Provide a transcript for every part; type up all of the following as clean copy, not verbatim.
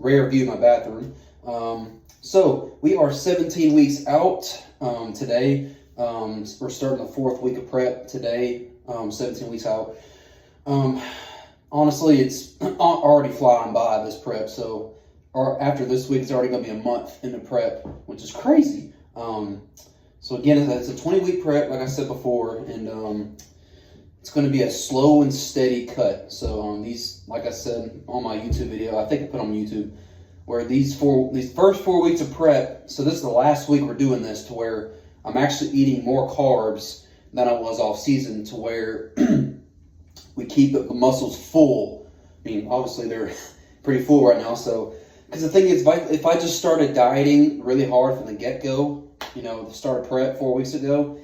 rare view of my bathroom. So we are 17 weeks out today. We're starting the 4th week of prep today, 17 weeks out. Honestly, it's already flying by, this prep. So after this week, it's already going to be a month into prep, which is crazy. So again, it's a 20-week prep, like I said before, and it's going to be a slow and steady cut. So these, like I said on my YouTube video, I think I put on YouTube, where these first 4 weeks of prep, so this is the last week we're doing this, to where I'm actually eating more carbs than I was off season, to where we keep the muscles full. I mean, obviously they're pretty full right now. So, because the thing is, if I just started dieting really hard from the get-go, the start of prep 4 weeks ago,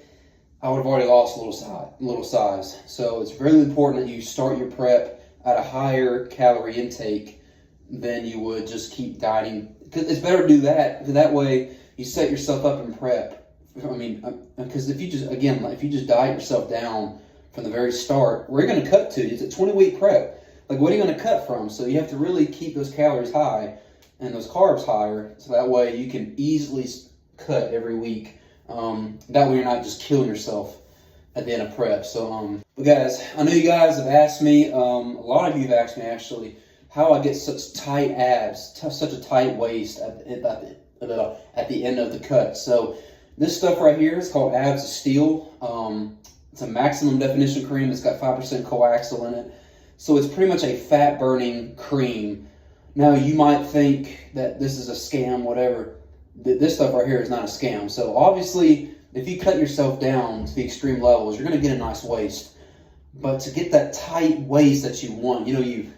I would have already lost a little size. So it's really important that you start your prep at a higher calorie intake than you would just keep dieting. Because it's better to do that, because that way you set yourself up in prep. I mean, because if you just diet yourself down from the very start, where are you going to cut to? It's a 20-week prep. Like, what are you going to cut from? So you have to really keep those calories high and those carbs higher, so that way you can easily cut every week. That way you're not just killing yourself at the end of prep. So, but guys, I know you guys have asked me, a lot of you have asked me actually, how I get such tight abs, such a tight waist at the end of the cut. So this stuff right here is called Abs of Steel. It's a maximum definition cream. It's got 5% coaxial in it. So it's pretty much a fat burning cream. Now you might think that this is a scam, whatever. This stuff right here is not a scam. So obviously, if you cut yourself down to the extreme levels, you're going to get a nice waist. But to get that tight waist that you want, you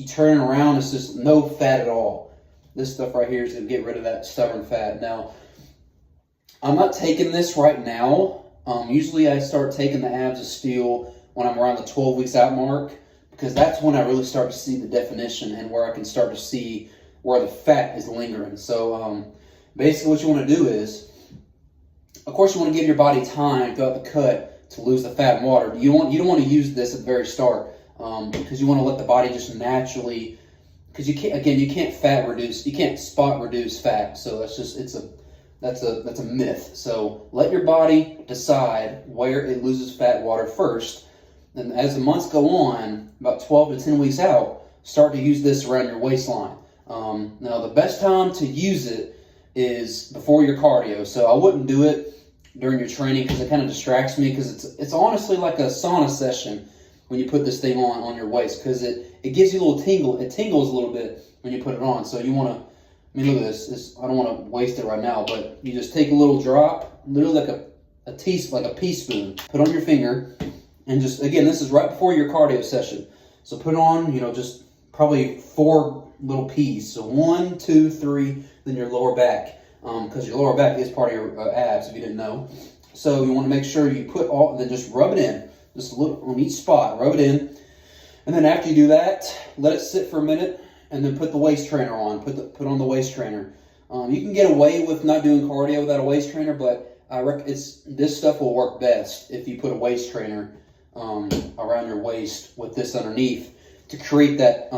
turn it around, it's just no fat at all. This stuff right here is going to get rid of that stubborn fat. Now, I'm not taking this right now. Usually I start taking the Abs of Steel when I'm around the 12 weeks out mark, because that's when I really start to see the definition and where I can start to see where the fat is lingering. So basically what you want to do is, of course, you want to give your body time throughout the cut to lose the fat and water. You don't want to use this at the very start, because you want to let the body just naturally, because you can't fat reduce, you can't spot reduce fat. So that's a myth. So let your body decide where it loses fat and water first. And as the months go on, about 12 to 10 weeks out, start to use this around your waistline. Now, the best time to use it is before your cardio. So I wouldn't do it during your training, because it kind of distracts me, because it's honestly like a sauna session when you put this thing on your waist, because it gives you a little tingle. It tingles a little bit when you put it on. So you want to, look at this. I don't want to waste it right now, but you just take a little drop, literally like a teaspoon, put on your finger, and just, again, this is right before your cardio session. So put on, just probably 4 little P's. So 1, 2, 3, then your lower back, because your lower back is part of your abs, if you didn't know. So you want to make sure you put then just rub it in, just a little on each spot, rub it in, and then after you do that, let it sit for a minute, and then put the waist trainer on. Put on the waist trainer. You can get away with not doing cardio without a waist trainer, but this stuff will work best if you put a waist trainer around your waist with this underneath, to create that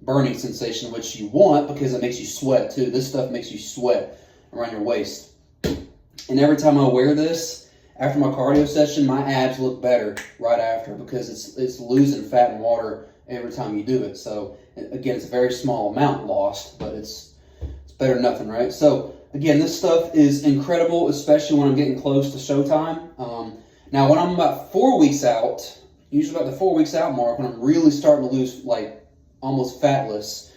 burning sensation, which you want, because it makes you sweat too. This stuff makes you sweat around your waist. And every time I wear this after my cardio session, my abs look better right after, because it's losing fat and water every time you do it. So again, it's a very small amount lost, but it's better than nothing, right? So again, this stuff is incredible, especially when I'm getting close to showtime. Now, when I'm about 4 weeks out, usually about the 4 weeks out mark, when I'm really starting to lose, like, almost fatless,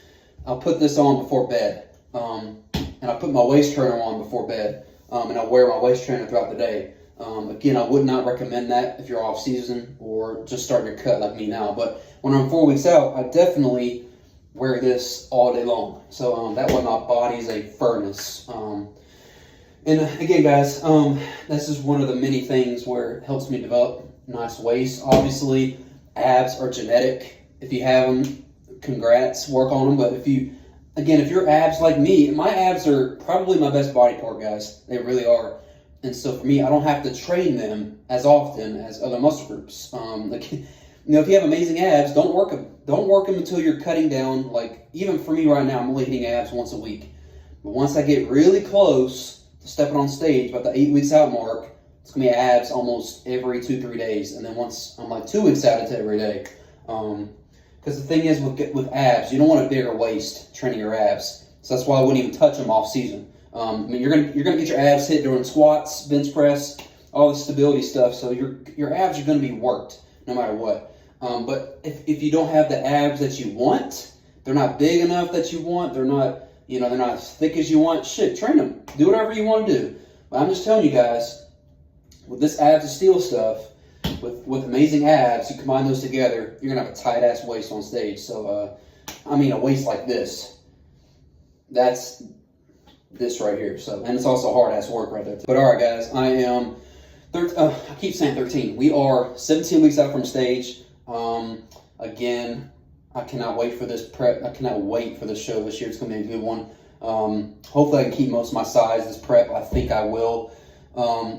I'll put this on before bed. And I put my waist trainer on before bed. And I wear my waist trainer throughout the day. Again, I would not recommend that if you're off season or just starting your cut like me now. But when I'm 4 weeks out, I definitely wear this all day long. So that way my body's a furnace. And again, guys, this is one of the many things where it helps me develop nice waist. Obviously, abs are genetic. If you have them, congrats, work on them. But if you're abs like me, my abs are probably my best body part, guys. They really are. And so for me, I don't have to train them as often as other muscle groups. if you have amazing abs, don't work them. Don't work them until you're cutting down. Like, even for me right now, I'm only hitting abs once a week. But once I get really close to stepping on stage, about the 8 weeks out mark, it's going to be abs almost every 2-3 days. And then once I'm like 2 weeks out, it's every day. Because the thing is with abs, you don't want a bigger waist training your abs. So that's why I wouldn't even touch them off season. I mean, you're gonna get your abs hit during squats, bench press, all the stability stuff. So your abs are going to be worked no matter what. But if you don't have the abs that you want, they're not big enough that you want, they're not as thick as you want, shit, train them. Do whatever you want to do. But I'm just telling you guys, with this abs of steel stuff, with amazing abs, you combine those together, you're going to have a tight ass waist on stage. So, I mean, a waist like this. That's this right here. So, and it's also hard ass work right there too. But all right, guys, I keep saying 13. We are 17 weeks out from stage. Again, I cannot wait for this prep. I cannot wait for this show this year. It's going to be a good one. Hopefully I can keep most of my size this prep. I think I will.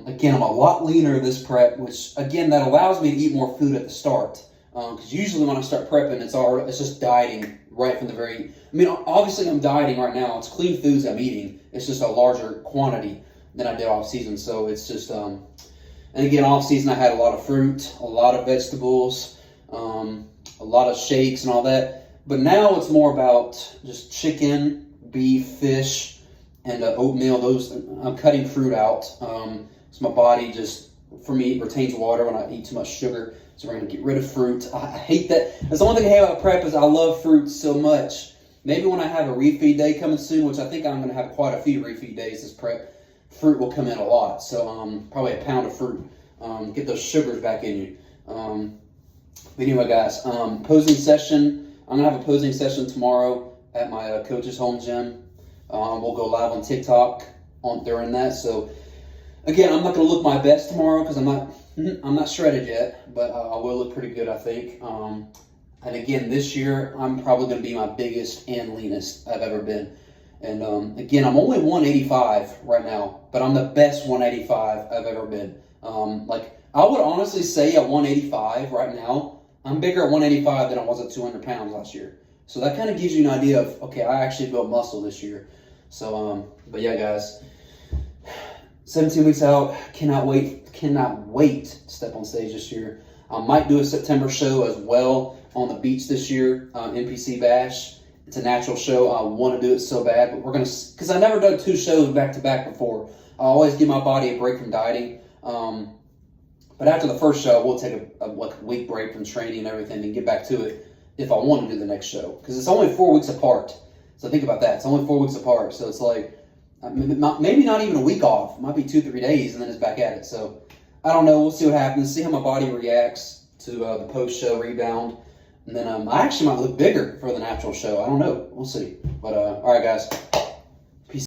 Again, I'm a lot leaner this prep, which again, that allows me to eat more food at the start. Because usually when I start prepping, it's just dieting right from the very. I mean, obviously I'm dieting right now. It's clean foods I'm eating. It's just a larger quantity than I did off season. So it's just and again, off season I had a lot of fruit, a lot of vegetables, a lot of shakes and all that. But now it's more about just chicken, beef, fish, and oatmeal. Those I'm cutting fruit out. So my body just, for me, retains water when I eat too much sugar. So we're going to get rid of fruit. I hate that. That's the one thing I hate about prep is I love fruit so much. Maybe when I have a refeed day coming soon, which I think I'm going to have quite a few refeed days this prep, fruit will come in a lot. So probably a pound of fruit. Get those sugars back in you. But anyway, guys, posing session. I'm going to have a posing session tomorrow at my coach's home gym. We'll go live on TikTok during that. So again, I'm not going to look my best tomorrow because I'm not shredded yet, but I will look pretty good, I think. And again, this year I'm probably going to be my biggest and leanest I've ever been. And again, I'm only 185 right now, but I'm the best 185 I've ever been. Like I would honestly say at 185 right now, I'm bigger at 185 than I was at 200 pounds last year. So that kind of gives you an idea of, okay, I actually built muscle this year. So, but yeah, guys, 17 weeks out, cannot wait to step on stage this year. I might do a September show as well on the beach this year, NPC Bash. It's a natural show. I want to do it so bad, but because I never done 2 shows back to back before. I always give my body a break from dieting. But after the first show, we'll take a week break from training and everything and get back to it if I want to do the next show. Because it's only 4 weeks apart. So think about that. It's only 4 weeks apart. So it's like, maybe not even a week off. It might be 2-3 days and then it's back at it. So I don't know. We'll see what happens. See how my body reacts to the post-show rebound. And then I actually might look bigger for the natural show. I don't know. We'll see. But all right, guys.